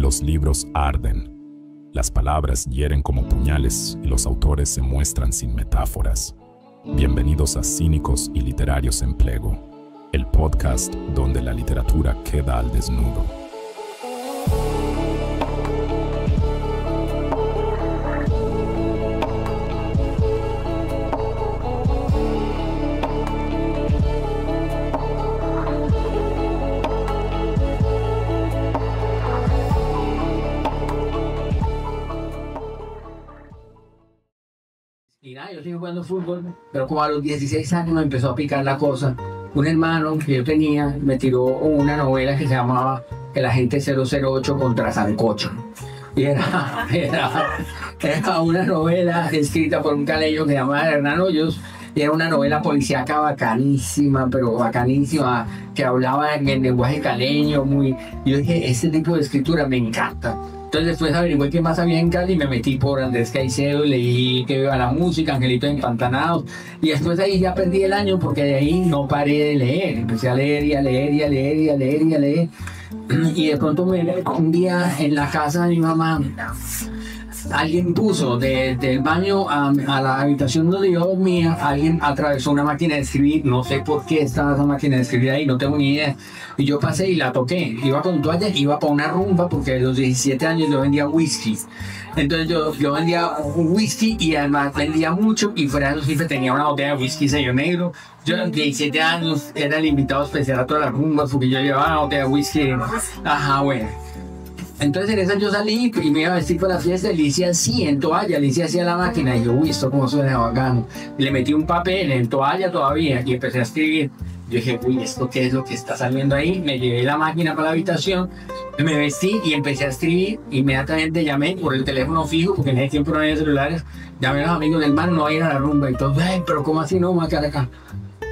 Los libros arden. Las palabras hieren como puñales y los autores se muestran sin metáforas. Bienvenidos a Cínicos y Literarios en Plego, el podcast donde la literatura queda al desnudo. Y nada, yo sigo jugando fútbol, pero como a los 16 años me empezó a picar la cosa. Un hermano que yo tenía me tiró una novela que se llamaba El Agente 008 contra Sancocho. Y era una novela escrita por un caleño que se llamaba Hernán Hoyos. Y era una novela policíaca bacanísima, pero bacanísima, que hablaba en el lenguaje caleño. Yo dije, este tipo de escritura me encanta. Entonces después averigué qué más había en Cali y me metí por Andrés Caicedo, leí Que Viva la Música, Angelitos Empantanados, y después ahí ya perdí el año porque de ahí no paré de leer, empecé a leer y a leer y a leer y a leer y a leer, y de pronto un día en la casa de mi mamá, alguien puso del baño a la habitación donde yo dormía, alguien atravesó una máquina de escribir, no sé por qué estaba esa máquina de escribir ahí, no tengo ni idea. Y yo pasé y la toqué, iba con toalla, iba para una rumba porque a los 17 años yo vendía whisky. Entonces yo vendía un whisky y además vendía mucho y fuera de eso siempre tenía una botella de whisky sello negro. Yo a los 17 años era el invitado especial a todas las rumbas porque yo llevaba una botella de whisky. Ajá, bueno. Entonces en esa yo salí y me iba a vestir para la fiesta y le hice así en toalla, le hice así a la máquina y yo, uy, esto como suena bacano. Le metí un papel en toalla todavía y empecé a escribir. Yo dije, uy, ¿esto qué es lo que está saliendo ahí? Me llevé la máquina para la habitación, me vestí y empecé a escribir. Inmediatamente llamé por el teléfono fijo, porque en ese tiempo no había celulares. Llamé a los amigos del man, no voy a ir a la rumba y todo. Ay, pero ¿cómo así no me voy a quedar acá?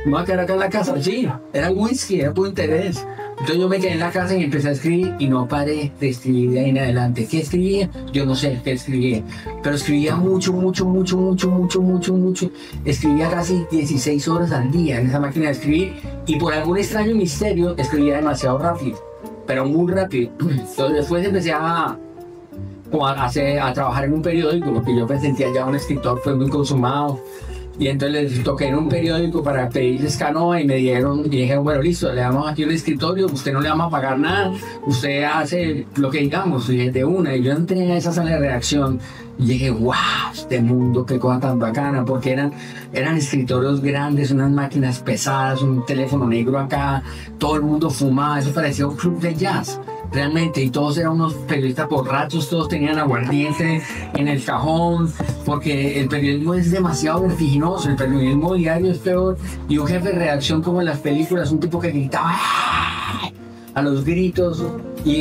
Me voy a quedar acá en la casa. Sí, era whisky, era por interés. Entonces yo me quedé en la casa y empecé a escribir y no paré de escribir de ahí en adelante. ¿Qué escribía? Yo no sé qué escribía, pero escribía mucho. Escribía casi 16 horas al día en esa máquina de escribir y por algún extraño misterio escribía demasiado rápido, pero muy rápido. Entonces después empecé a trabajar en un periódico, porque yo me sentía ya un escritor, fue muy consumado. Y entonces les toqué en un periódico para pedirles canoa y me dijeron, bueno, listo, le damos aquí un escritorio, usted no le vamos a pagar nada, usted hace lo que digamos, y de una. Y yo entré en esa sala de redacción y dije, wow, este mundo, qué cosa tan bacana, porque eran escritorios grandes, unas máquinas pesadas, un teléfono negro acá, todo el mundo fumaba, eso parecía un club de jazz. Realmente, y todos eran unos periodistas borrachos, todos tenían aguardiente en el cajón, porque el periodismo es demasiado vertiginoso, el periodismo diario es peor, y un jefe de redacción como en las películas, un tipo que gritaba a los gritos, y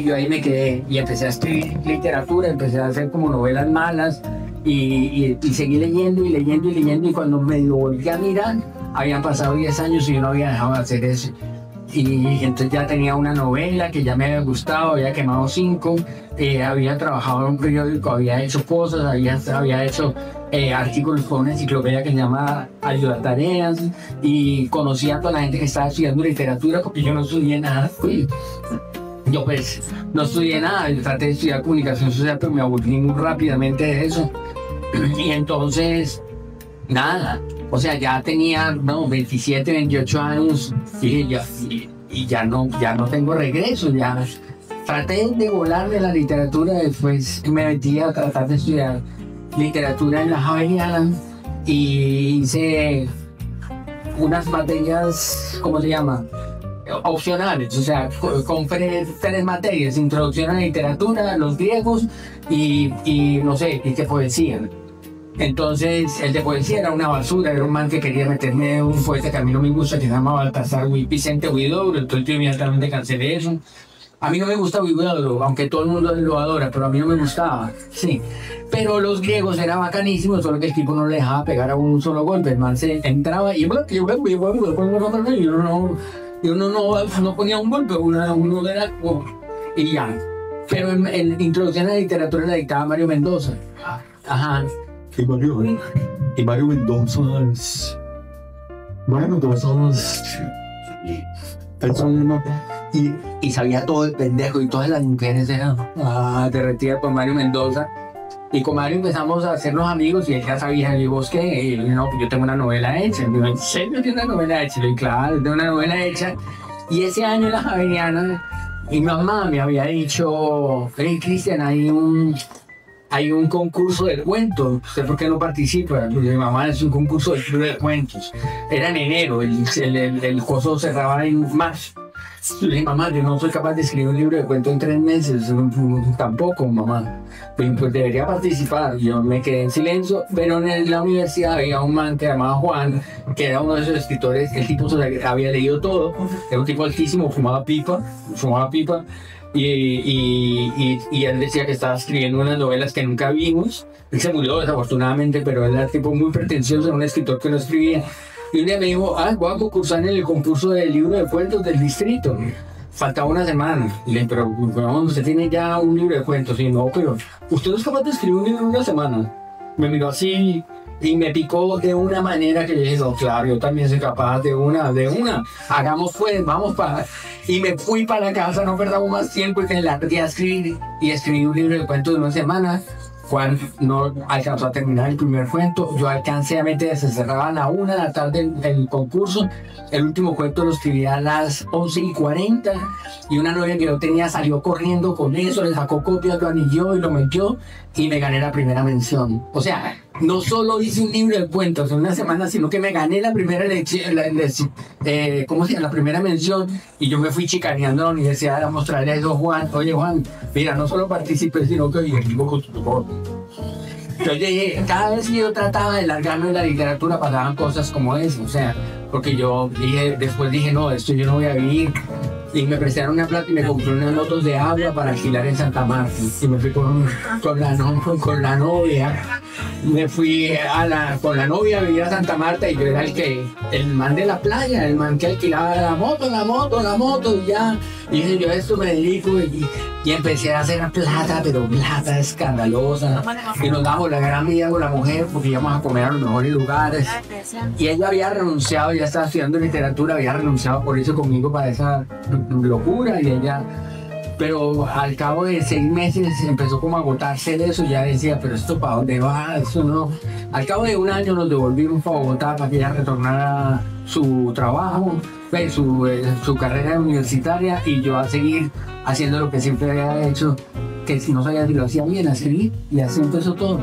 yo ahí me quedé, y empecé a escribir literatura, empecé a hacer como novelas malas, y seguí leyendo, y cuando me volví a mirar, habían pasado 10 años y yo no había dejado de hacer eso. Y entonces ya tenía una novela que ya me había gustado, había quemado 5, había trabajado en un periódico, había hecho cosas, había hecho artículos con una enciclopedia que se llama Ayudatareas, y conocí a toda la gente que estaba estudiando literatura porque yo no estudié nada. Yo pues no estudié nada, yo traté de estudiar comunicación social, pero me aburrí muy rápidamente de eso. Y entonces, nada. O sea, ya tenía 27, 28 años y ya no tengo regreso. Ya traté de volar de la literatura, después me metí a tratar de estudiar literatura en la Javeriana y hice unas materias, ¿cómo se llama? Opcionales, o sea, compré 3 materias: introducción a la literatura, los griegos y no sé, y qué poesía. Entonces, el de poesía era una basura, era un man que quería meterme un poeta que a mí no me gusta, que se llama Baltasar Vicente Huidobro, entonces yo inmediatamente cancelé eso. A mí no me gusta Huidobro, aunque todo el mundo lo adora, pero a mí no me gustaba, sí. Pero los griegos eran bacanísimos, solo que el tipo no le dejaba pegar a un solo golpe, el man se entraba y uno no ponía un golpe, uno era y ya. Pero en introducción a la literatura la dictaba Mario Mendoza. Ajá. Y Mario Mendoza el son y sabía todo el pendejo y todas las mujeres eran derretidas por Mario Mendoza. Y con Mario empezamos a hacernos amigos y él ya sabía, y vos qué, y no, yo tengo una novela hecha. Y yo, ¿en serio tienes una novela hecha? Y claro, tengo una novela hecha. Y ese año en la Javeriana, mi mamá me había dicho, hey Cristian, hay un concurso de cuentos, ¿usted por qué no participa? Mi mamá es un concurso de cuentos. Era en enero, el coso cerraba en marzo. Le dije, mamá, yo no soy capaz de escribir un libro de cuentos en 3 meses, tampoco, mamá. Pues debería participar. Yo me quedé en silencio, pero en la universidad había un man que se llamaba Juan, que era uno de esos escritores. El tipo había leído todo, era un tipo altísimo, fumaba pipa, y él decía que estaba escribiendo unas novelas que nunca vimos. Él se murió desafortunadamente, pero él era un tipo muy pretencioso, era un escritor que no escribía. Y un día me dijo, voy a concursar en el concurso del libro de cuentos del distrito. Faltaba una semana. Y le dije, pero usted tiene ya un libro de cuentos. Y no, pero usted no es capaz de escribir un libro en una semana. Me miró así y me picó de una manera que yo dije, no, claro, yo también soy capaz de una. Hagamos pues, vamos para... Y me fui para la casa, no perdamos más tiempo y que largué a escribir. Y escribí un libro de cuentos de una semana. Juan no alcanzó a terminar el primer cuento, yo alcancé a meter, se cerraban a 1 de la tarde el concurso, el último cuento lo escribí a las 11:40 y una novia que yo tenía salió corriendo con eso, le sacó copias, lo anilló y lo metió y me gané la primera mención. O sea, no solo hice un libro de cuentos en una semana, sino que me gané la primera la primera mención y yo me fui chicaneando a la universidad a mostrarle a eso a Juan. Oye Juan, mira, no solo participé, sino que entonces, cada vez que yo trataba de largarme de la literatura pasaban cosas como eso, o sea, porque yo después dije, no, esto yo no voy a vivir. Y me prestaron una plata y me compré unas motos de agua para alquilar en Santa Marta. Y me fui con la novia. Me fui con la novia a vivir a Santa Marta y yo era el man de la playa, el man que alquilaba la moto y ya. Y dije, yo a esto me dedico y empecé a hacer plata, pero plata escandalosa. Y nos damos la gran vida con la mujer porque íbamos a comer a los mejores lugares. Y ella había renunciado, ya estaba estudiando literatura, había renunciado por eso conmigo para esa locura y ella, pero al cabo de 6 meses empezó como a agotarse de eso, ya decía, pero esto para dónde va, eso no. Al cabo de 1 año nos devolvimos para Bogotá para que ella retornara su trabajo, su carrera universitaria y yo a seguir haciendo lo que siempre había hecho, que si no sabía si lo hacía bien, a seguir, y así empezó todo.